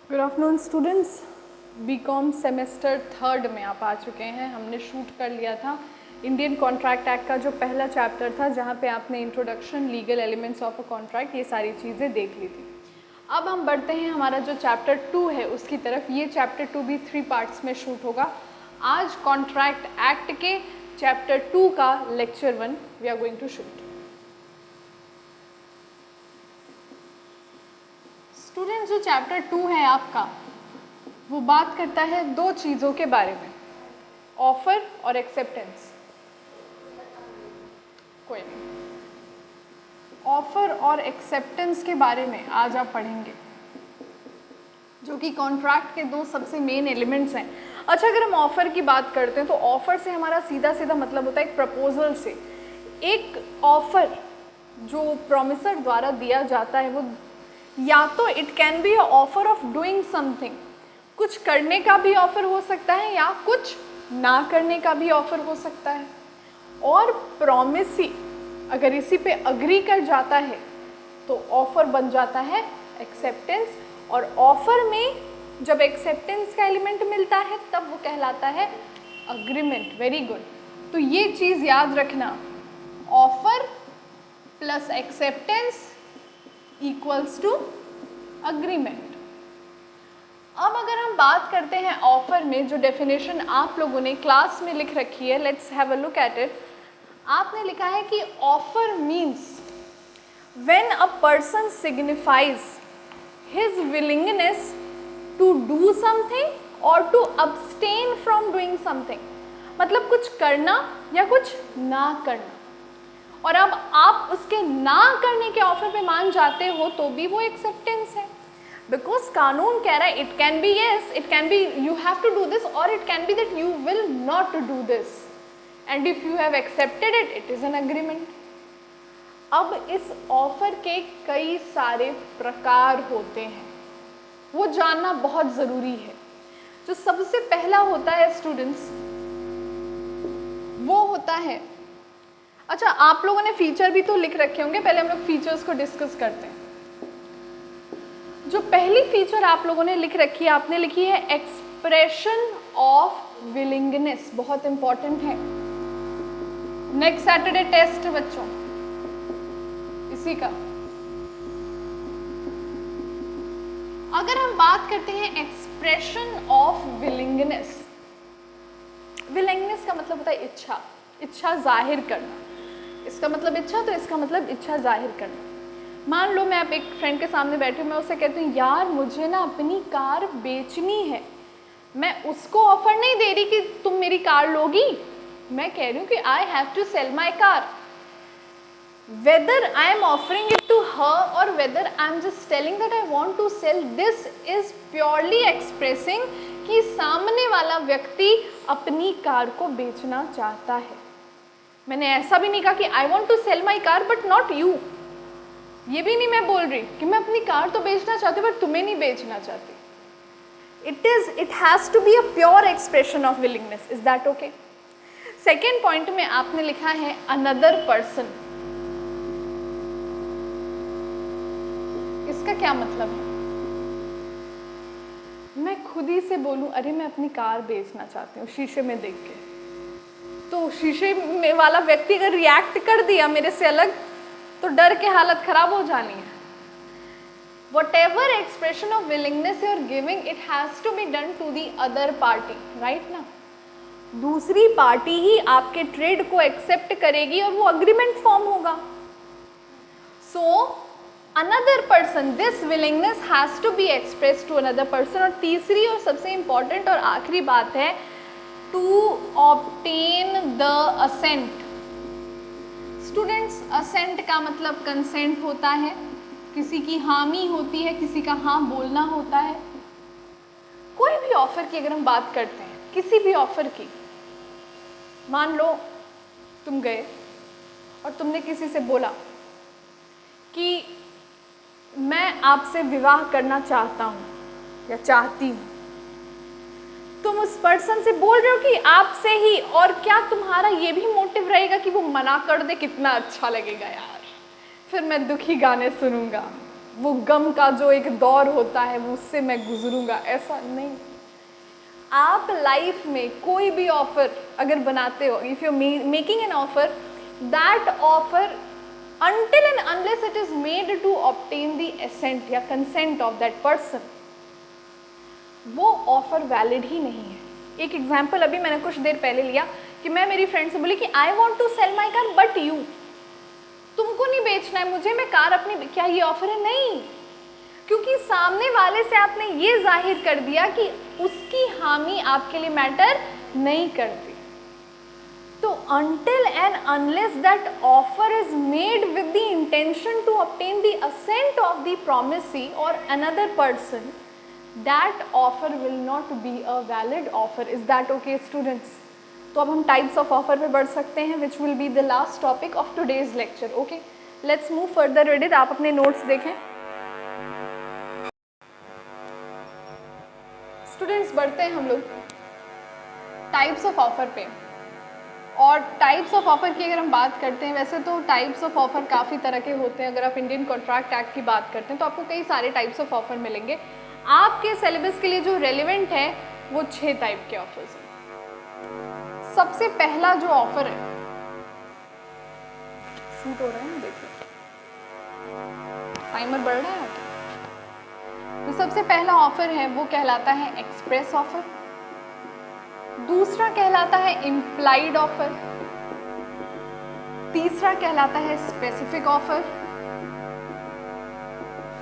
Good afternoon students. BCom semester third में आप आ चुके हैं। हमने शूट कर लिया था इंडियन कॉन्ट्रैक्ट एक्ट का जो पहला चैप्टर था, जहाँ पे आपने introduction, legal elements of a contract, ये सारी चीज़ें देख ली थी। अब हम बढ़ते हैं हमारा जो चैप्टर 2 है उसकी तरफ। ये चैप्टर 2 भी 3 पार्ट्स में शूट होगा। आज कॉन्ट्रैक्ट एक्ट के चैप्टर 2 का lecture 1 we are going to shoot. Students, जो चैप्टर 2 है आपका, वो बात करता है दो चीज़ों के बारे में, ऑफर और एक्सेप्टेंस। कोई नहीं, ऑफर और एक्सेप्टेंस के बारे में आज आप पढ़ेंगे, जो कि कॉन्ट्रैक्ट के दो सबसे मेन एलिमेंट्स हैं। अच्छा, अगर हम ऑफर की बात करते हैं तो ऑफर से हमारा सीधा सीधा मतलब होता है एक प्रपोजल से। एक ऑफर जो प्रॉमिसर द्वारा दिया जाता है, वो या तो it can be a offer of doing something, कुछ करने का भी ऑफर हो सकता है या कुछ ना करने का भी ऑफर हो सकता है। और प्रॉमिसी अगर इसी पे अग्री कर जाता है तो ऑफर बन जाता है एक्सेप्टेंस। और ऑफर में जब एक्सेप्टेंस का एलिमेंट मिलता है तब वो कहलाता है अग्रीमेंट। Very good. तो ये चीज़ याद रखना, offer plus acceptance equals to agreement. अब अगर हम बात करते हैं ऑफर में, जो डेफिनेशन आप लोगों ने क्लास में लिख रखी है, let's have a look at it. आपने लिखा है कि offer means when a person signifies his willingness to do something or to abstain from doing something, मतलब कुछ करना या कुछ ना करना। और अब आप उसके ना करने के ऑफर पे मान जाते हो तो भी वो एक्सेप्टेंस है, बिकॉज कानून कह रहा है it can be yes, it can be you have to do this, or it can be that you will not do this, and if you have accepted it, it is an agreement. अब इस offer के कई सारे प्रकार होते हैं, वो जानना बहुत ज़रूरी है। जो सबसे पहला होता है स्टूडेंट्स, वो होता है, अच्छा आप लोगों ने फीचर भी तो लिख रखे होंगे, पहले हम लोग फीचर्स को डिस्कस करते हैं। जो पहली फीचर आप लोगों ने लिख रखी है, आपने लिखी है एक्सप्रेशन ऑफ विलिंगनेस, बहुत इंपॉर्टेंट है। नेक्स्ट सैटरडे टेस्ट बच्चों इसी का। अगर हम बात करते हैं एक्सप्रेशन ऑफ विलिंगनेस, विलिंगनेस का मतलब होता है इच्छा, इच्छा जाहिर करना। इसका मतलब इच्छा, तो इसका मतलब इच्छा जाहिर करना। मान लो मैं आप एक फ्रेंड के सामने बैठी हूँ, मैं उससे कहती हूँ यार मुझे ना अपनी कार बेचनी है। मैं उसको ऑफर नहीं दे रही कि तुम मेरी कार लोगी, मैं कह रही हूँ कि I have to sell my car. Whether I am offering it to her or whether I am just telling that I want to sell, this is purely expressing कि सामने वाला व्यक्ति अपनी कार को बेचना चाहता है। मैंने ऐसा भी नहीं कहा कि I want to sell my car but not you. ये भी नहीं मैं बोल रही कि मैं अपनी कार तो बेचना चाहती हूँ बट तुम्हें नहीं बेचना चाहती। It has to be a pure expression of willingness. Is that okay? Second point में आपने लिखा है अनदर पर्सन। इसका क्या मतलब है? मैं खुद ही से बोलूँ अरे मैं अपनी कार बेचना चाहती हूँ शीशे में देख के, तो शीशे में वाला व्यक्ति अगर रिएक्ट कर दिया मेरे से अलग, तो डर के हालत खराब हो जानी है। Whatever expression of willingness you are giving, it has to be done to the other party, right ना? दूसरी पार्टी ही आपके ट्रेड को एक्सेप्ट करेगी और वो अग्रीमेंट फॉर्म होगा। So another person, this willingness has to be expressed to another person। और तीसरी और सबसे इम्पॉर्टेंट और आखिरी बात है to obtain the assent। Students, assent का मतलब कंसेंट होता है, किसी की हामी होती है, किसी का हाँ बोलना होता है। कोई भी ऑफर की अगर हम बात करते हैं, किसी भी ऑफर की, मान लो तुम गए और तुमने किसी से बोला कि मैं आपसे विवाह करना चाहता हूँ या चाहती हूँ। तुम उस पर्सन से बोल रहे हो कि आपसे ही, और क्या तुम्हारा ये भी मोटिव रहेगा कि वो मना कर दे, कितना अच्छा लगेगा यार, फिर मैं दुखी गाने सुनूंगा, वो गम का जो एक दौर होता है वो उससे मैं गुजरूंगा, ऐसा नहीं। आप लाइफ में कोई भी ऑफर अगर बनाते हो, if you making an offer, that offer until and unless it is made to obtain the assent या consent of that person, वो ऑफर वैलिड ही नहीं है। एक एग्जाम्पल अभी मैंने कुछ देर पहले लिया कि मैं मेरी फ्रेंड से बोली कि I want to sell my car but you, तुमको नहीं बेचना है मुझे, मैं कार अपनी, क्या ये ऑफर है? नहीं, क्योंकि सामने वाले से आपने ये जाहिर कर दिया कि उसकी हामी आपके लिए मैटर नहीं करती। तो until and unless that offer is made with the intention to obtain the assent of the promisee or another person, that offer will not be a valid offer. Is that okay, students? तो अब हम types of offer पे बढ़ सकते हैं, which will be the last topic of today's lecture. Okay, let's move further with it. आप अपने notes देखें। Students, बढ़ते हैं हम लोग types of offer पे। और टाइप्स ऑफ ऑफ़र की अगर हम बात करते हैं, वैसे तो टाइप्स ऑफ ऑफ़र काफ़ी तरह के होते हैं। अगर आप इंडियन कॉन्ट्रैक्ट एक्ट की बात करते हैं तो आपको कई सारे टाइप्स ऑफ ऑफ़र मिलेंगे। आपके सिलेबस के लिए जो रेलिवेंट है वो 6 टाइप के ऑफर्स हैं। सबसे पहला जो ऑफ़र है, शूट हो रहा है ना, देखिए टाइमर बढ़ रहा है। तो सबसे पहला ऑफ़र है वो कहलाता है एक्सप्रेस ऑफ़र। दूसरा कहलाता है इम्प्लाइड ऑफर। तीसरा कहलाता है स्पेसिफिक ऑफर।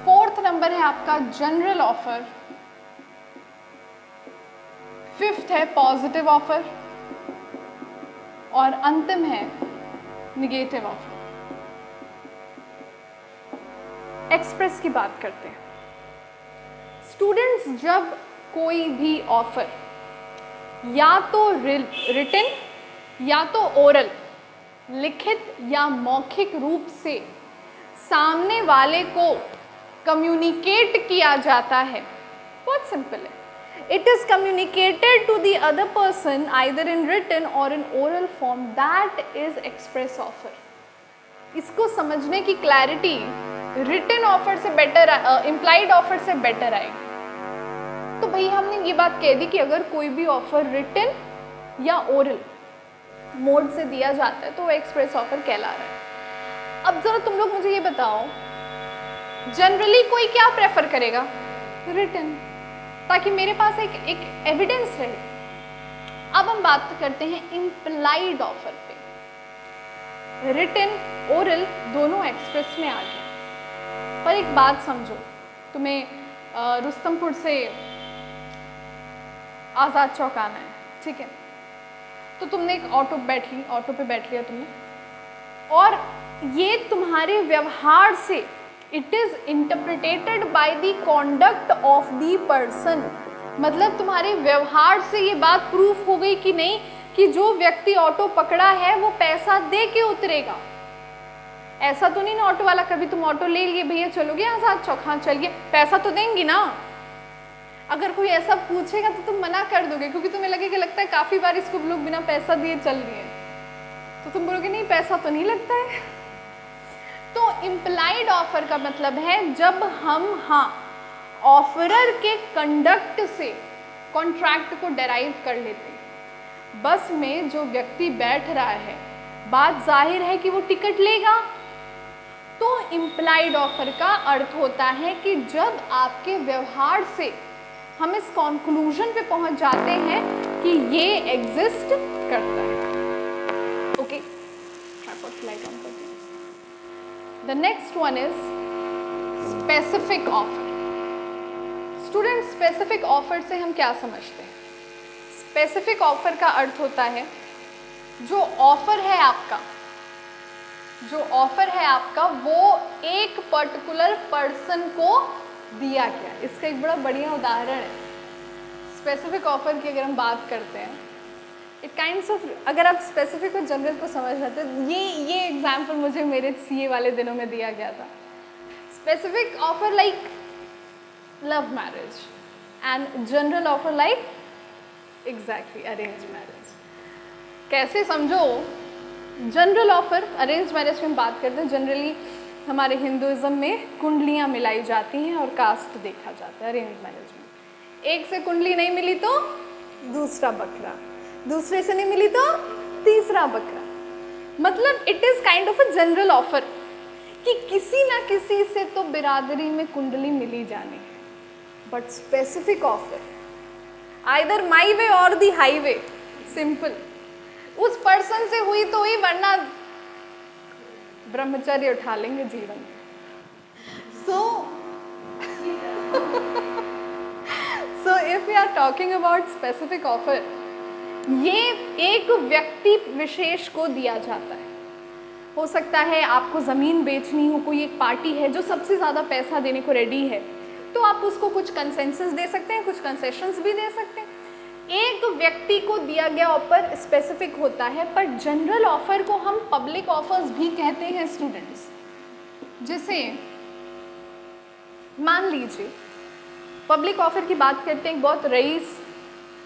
फोर्थ नंबर है आपका जनरल ऑफर। फिफ्थ है पॉजिटिव ऑफर और अंतिम है निगेटिव ऑफर। एक्सप्रेस की बात करते हैं। स्टूडेंट्स, जब कोई भी ऑफर या तो रिटन या तो ओरल, लिखित या मौखिक रूप से सामने वाले को कम्युनिकेट किया जाता है, बहुत सिंपल है, it is communicated to the other person either in written or in oral form, that is express offer. इसको समझने की क्लैरिटी रिटन ऑफर से बेटर, इम्प्लाइड ऑफर से बेटर आएगी। तो भाई हमने ये बात कह दी कि अगर कोई भी ऑफर रिटन या ओरल मोड से दिया जाता है तो वो एक्सप्रेस ऑफर कहला रहा है। अब जरा तुम लोग मुझे ये बताओ, जनरली कोई क्या प्रेफर करेगा? रिटन, ताकि मेरे पास एक एविडेंस रहे। अब हम बात करते हैं इम्प्लाइड ऑफर पे। रिटन ओरल दोनों एक्सप्रेस में आ गए, पर एक बात समझो, तुम्हें रुस्तमपुर से आज़ाद चौक आना है, ठीक है, तो तुमने एक ऑटो पे बैठ लिया तुमने, और ये तुम्हारे व्यवहार से it is interpreted by the conduct of the person, मतलब तुम्हारे व्यवहार से ये बात प्रूफ हो गई कि नहीं कि जो व्यक्ति ऑटो पकड़ा है वो पैसा दे के उतरेगा। ऐसा तो नहीं ना ऑटो वाला, कभी तुम ऑटो ले लिए, भैया चलोगे आज़ाद चौक? हाँ चलिए, पैसा तो देंगी ना। अगर कोई ऐसा पूछेगा तो तुम मना कर दोगे, क्योंकि तुम्हें लगेगा, लगता है काफ़ी बार इसको लोग बिना पैसा दिए चल रही है, तो तुम बोलोगे नहीं पैसा तो नहीं लगता है। तो इम्प्लाइड ऑफर का मतलब है जब हम ऑफरर के कंडक्ट से कॉन्ट्रैक्ट को डेराइव कर लेते हैं। बस में जो व्यक्ति बैठ रहा है, बात जाहिर है कि वो टिकट लेगा, तो इम्प्लाइड ऑफर का अर्थ होता है कि जब आपके व्यवहार से हम इस कॉन्क्लूजन पे पहुंच जाते हैं कि ये एग्जिस्ट करता है। ओके, लाइट ऑन करते हैं। The next one is specific offer. Student, specific offer से हम क्या समझते हैं? स्पेसिफिक ऑफर का अर्थ होता है जो ऑफर है आपका वो एक पर्टिकुलर पर्सन को दिया गया। इसका एक बड़ा बढ़िया उदाहरण है स्पेसिफिक ऑफर की। अगर हम बात करते हैं, इट काइंड्स ऑफ, अगर आप स्पेसिफिक और जनरल को समझ जाते हैं, ये एग्जाम्पल मुझे मेरे सीए वाले दिनों में दिया गया था। Specific offer like love marriage and general offer like exactly arrange marriage. कैसे समझो? जनरल ऑफर, अरेंज मैरिज की हम बात करते हैं, जनरली हमारे हिंदुज़म में कुंडलियाँ मिलाई जाती हैं और कास्ट देखा जाता है अरेंज मैरिज में। एक से कुंडली नहीं मिली तो दूसरा बकरा, दूसरे से नहीं मिली तो तीसरा बकरा। मतलब it is kind of a general offer कि किसी ना किसी से तो बिरादरी में कुंडली मिली जानी है, but specific offer either my way or the highway, simple. उस पर्सन से हुई तो हुई, वरना ब्रह्मचर्य उठा लेंगे जीवन में। So if we are talking about specific offer, ये एक व्यक्ति विशेष को दिया जाता है। हो सकता है आपको ज़मीन बेचनी हो, कोई एक पार्टी है जो सबसे ज़्यादा पैसा देने को रेडी है, तो आप उसको कुछ कंसेंसस दे सकते हैं, कुछ कंसेशंस भी दे सकते हैं। एक व्यक्ति को दिया गया ऑफर स्पेसिफिक होता है, पर जनरल ऑफर को हम पब्लिक ऑफर्स भी कहते हैं स्टूडेंट्स। जैसे मान लीजिए पब्लिक ऑफर की बात करते हैं, बहुत रईस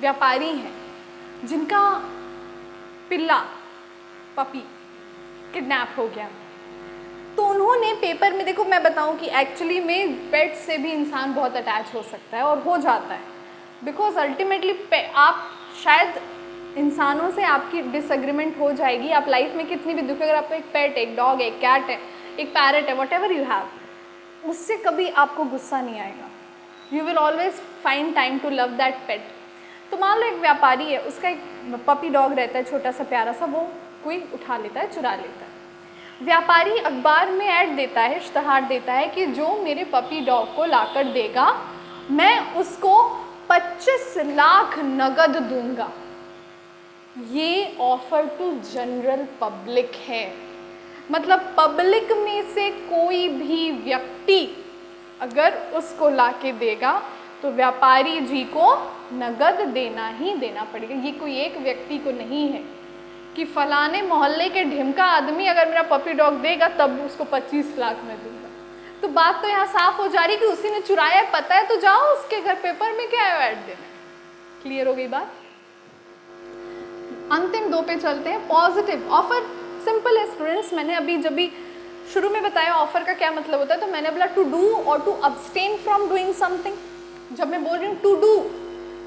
व्यापारी हैं जिनका पिल्ला पपी किडनैप हो गया, तो उन्होंने पेपर में, देखो मैं बताऊं कि एक्चुअली में पेट से भी इंसान बहुत अटैच हो सकता है और हो जाता है, बिकॉज अल्टीमेटली आप शायद इंसानों से आपकी डिसएग्रीमेंट हो जाएगी, आप लाइफ में कितनी भी दुखी, अगर आपको एक पेट, एक डॉग, एक कैट है, एक पैरट है, वट एवर यू हैव, उससे कभी आपको गुस्सा नहीं आएगा। You will always find time to love that pet. तो मान लो एक व्यापारी है, उसका एक पपी डॉग रहता है छोटा सा प्यारा सा, वो कोई उठा लेता है, चुरा लेता है। व्यापारी अखबार में ऐड देता है, इश्तहार देता है कि जो मेरे पपी डॉग को लाकर देगा मैं उसको 25 लाख नगद दूंगा। ये ऑफर टू जनरल पब्लिक है, मतलब पब्लिक में से कोई भी व्यक्ति अगर उसको लाके देगा तो व्यापारी जी को नगद देना ही देना पड़ेगा। ये कोई एक व्यक्ति को नहीं है कि फलाने मोहल्ले के ढिमका आदमी अगर मेरा पपी डॉग देगा तब उसको 25 लाख में दूंगा। तो बात तो यहाँ साफ हो जा रही कि उसी ने चुराया है, पता है, तो जाओ उसके घर पेपर में क्या ऐड देना। क्लियर हो गई बात? अंतिम दो पे चलते हैं। पॉजिटिव ऑफर सिंपल है स्टूडेंट्स, मैंने अभी जब भी शुरू में बताया ऑफर का क्या मतलब होता है, तो मैंने बोला टू डू और to abstain from doing something. जब मैं बोल रही हूँ टू डू,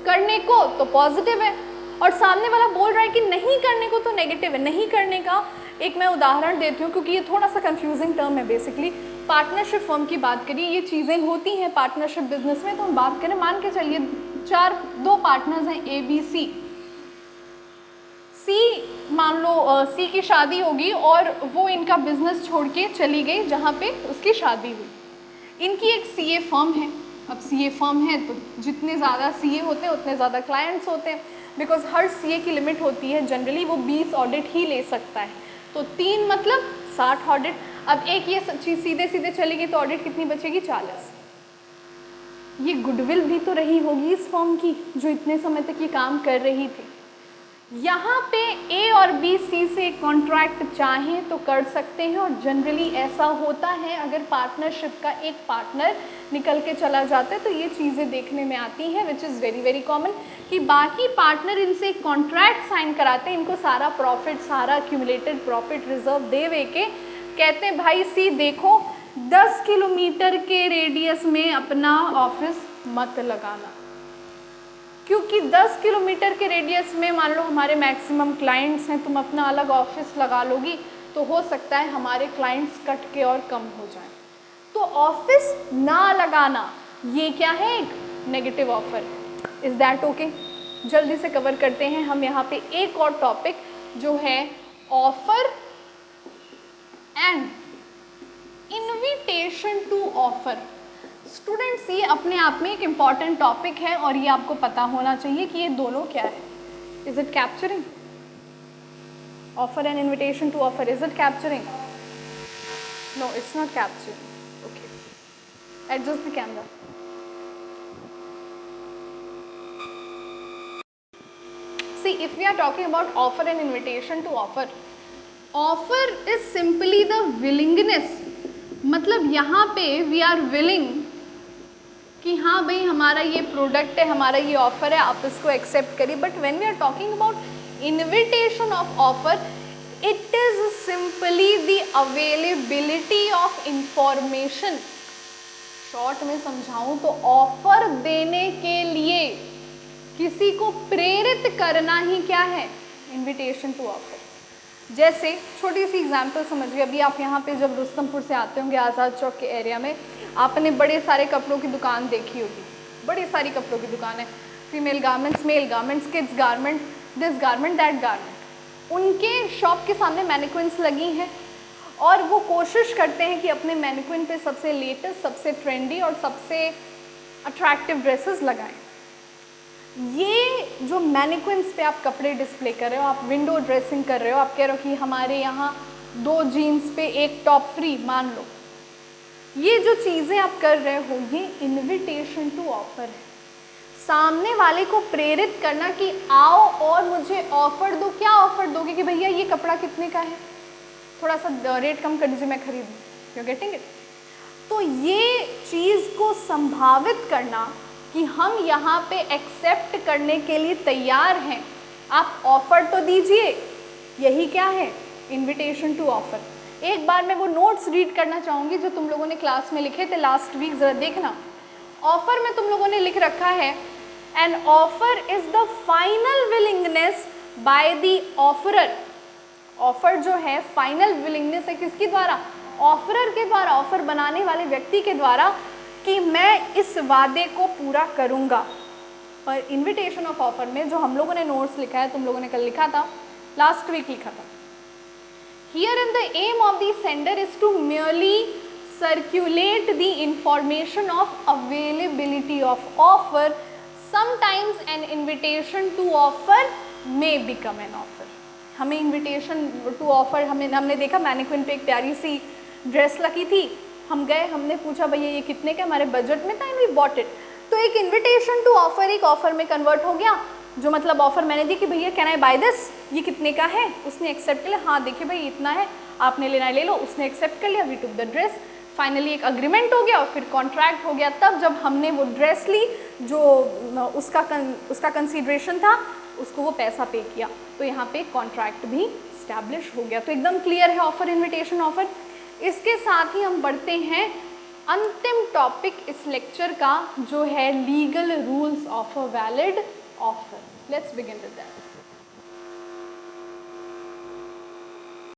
करने को, तो पॉजिटिव है, और सामने वाला बोल रहा है कि नहीं करने को, तो नेगेटिव है। नहीं करने का एक मैं उदाहरण देती हूँ क्योंकि ये थोड़ा सा कंफ्यूजिंग टर्म है। बेसिकली पार्टनरशिप फर्म की बात करिए, ये चीज़ें होती हैं पार्टनरशिप बिजनेस में। तो हम बात करें, मान के चलिए दो पार्टनर्स हैं ए बी सी। सी मान लो सी की शादी होगी और वो इनका बिजनेस छोड़ के चली गई जहाँ पे उसकी शादी हुई। इनकी एक सीए फर्म है। अब सीए फर्म है तो जितने ज़्यादा सीए होते हैं उतने ज़्यादा क्लाइंट्स होते हैं, बिकॉज हर सीए की लिमिट होती है, जनरली वो 20 ऑडिट ही ले सकता है। तो 3 मतलब 60 ऑडिट। अब एक ये चीज़ सीधे सीधे चली गई तो ऑडिट कितनी बचेगी? 40। ये गुडविल भी तो रही होगी इस फर्म की जो इतने समय तक ये काम कर रही थी। यहाँ पे ए और बी सी से कॉन्ट्रैक्ट चाहें तो कर सकते हैं, और जनरली ऐसा होता है अगर पार्टनरशिप का एक पार्टनर निकल के चला जाता है तो ये चीज़ें देखने में आती हैं, which is very very common, कि बाकी पार्टनर इनसे एक कॉन्ट्रैक्ट साइन कराते हैं, इनको सारा प्रॉफिट, सारा एक्यूमुलेटेड प्रॉफिट रिजर्व दे के कहते हैं भाई सी देखो 10 किलोमीटर के रेडियस में अपना ऑफिस मत लगाना, क्योंकि 10 किलोमीटर के रेडियस में मान लो हमारे मैक्सिमम क्लाइंट्स हैं, तुम अपना अलग ऑफिस लगा लोगी तो हो सकता है हमारे क्लाइंट्स कट के और कम हो जाएं। तो ऑफिस ना लगाना ये क्या है? एक नेगेटिव ऑफर है। Is that okay? जल्दी से कवर करते हैं हम यहाँ पे एक और टॉपिक जो है offer and invitation to offer. Students ये अपने आप में एक इम्पॉर्टेंट टॉपिक है और ये आपको पता होना चाहिए कि ये दोनों क्या है। Is it capturing? Offer and invitation to offer, is it capturing? No, it's not capturing. Okay, adjust the camera. See, if we are talking about offer and invitation to offer is simply the willingness, मतलब यहाँ पे we are willing कि हाँ भाई हमारा ये product है, हमारा ये ऑफ़र है, आप इसको एक्सेप्ट करिए। But when we are talking about invitation of offer, it is simply the availability of information. Short में समझाऊं तो ऑफर देने के लिए किसी को प्रेरित करना ही क्या है, इनविटेशन टू ऑफर। जैसे छोटी सी एग्जांपल समझिए, अभी आप यहाँ पे जब रुस्तमपुर से आते होंगे आज़ाद चौक के एरिया में, आपने बड़े सारे कपड़ों की दुकान देखी होगी, बड़ी सारी कपड़ों की दुकान है, female garments, male garments, kids garment, this garment, that garment. उनके शॉप के सामने मैनिक्विन्स लगी हैं और वो कोशिश करते हैं कि अपने मैनिक्विन पे सबसे लेटेस्ट, सबसे ट्रेंडी और सबसे अट्रैक्टिव ड्रेसेस लगाएं। ये जो मैनिक्विन्स पे आप कपड़े डिस्प्ले कर रहे हो, आप विंडो ड्रेसिंग कर रहे हो, आप कह रहे हो कि हमारे यहाँ 2 जीन्स पे 1 टॉप फ्री, मान लो, ये जो चीज़ें आप कर रहे हो ये इनविटेशन टू ऑफर है। सामने वाले को प्रेरित करना कि आओ और मुझे ऑफर दो। क्या ऑफर दोगे कि भैया ये कपड़ा कितने का है, थोड़ा सा रेट कम कर दीजिए, मैं खरीद लूँ, यू गेटिंग इट। तो ये चीज़ को संभावित करना कि हम यहाँ पे एक्सेप्ट करने के लिए तैयार हैं, आप ऑफर तो दीजिए, यही क्या है, इनविटेशन टू ऑफर। एक बार मैं वो नोट्स रीड करना चाहूँगी जो तुम लोगों ने क्लास में लिखे थे लास्ट वीक, ज़रा देखना। ऑफर में तुम लोगों ने लिख रखा है, an offer is the final willingness by the offeror. Offer जो है फाइनल विलिंगनेस है किसके द्वारा, ऑफरर के द्वारा, ऑफर बनाने वाले व्यक्ति के द्वारा, कि मैं इस वादे को पूरा करूँगा। और इनविटेशन ऑफ ऑफर में जो हम लोगों ने नोट्स लिखा है, तुम लोगों ने कल लिखा था, लास्ट वीक लिखा था, here in the aim of the sender is to merely circulate the information of availability of offer. Sometimes an invitation to offer may become an offer. हमें इनविटेशन टू ऑफर, हमने देखा mannequin पे एक प्यारी सी dress लगी थी, हम गए, हमने पूछा भैया ये कितने का, हमारे बजट में था, एंड वी बॉट इट। तो एक इनविटेशन टू ऑफर एक ऑफर में कन्वर्ट हो गया, जो मतलब ऑफर मैंने दी कि भैया कैन आई बाय दिस, ये कितने का है, उसने एक्सेप्ट कर लिया, हाँ देखिए भाई इतना है, आपने लेना है ले लो, उसने एक्सेप्ट कर लिया, we took the dress, finally एक अग्रीमेंट हो गया और फिर कॉन्ट्रैक्ट हो गया। तब जब हमने वो ड्रेस ली, जो उसका कंसीडरेशन था, उसको वो पैसा पे किया, तो यहाँ पे कॉन्ट्रैक्ट भी स्टैब्लिश हो गया। तो एकदम क्लियर है ऑफर, इनविटेशन, ऑफर। इसके साथ ही हम बढ़ते हैं अंतिम टॉपिक इस लेक्चर का, जो है legal rules of a valid offer. Let's begin with that.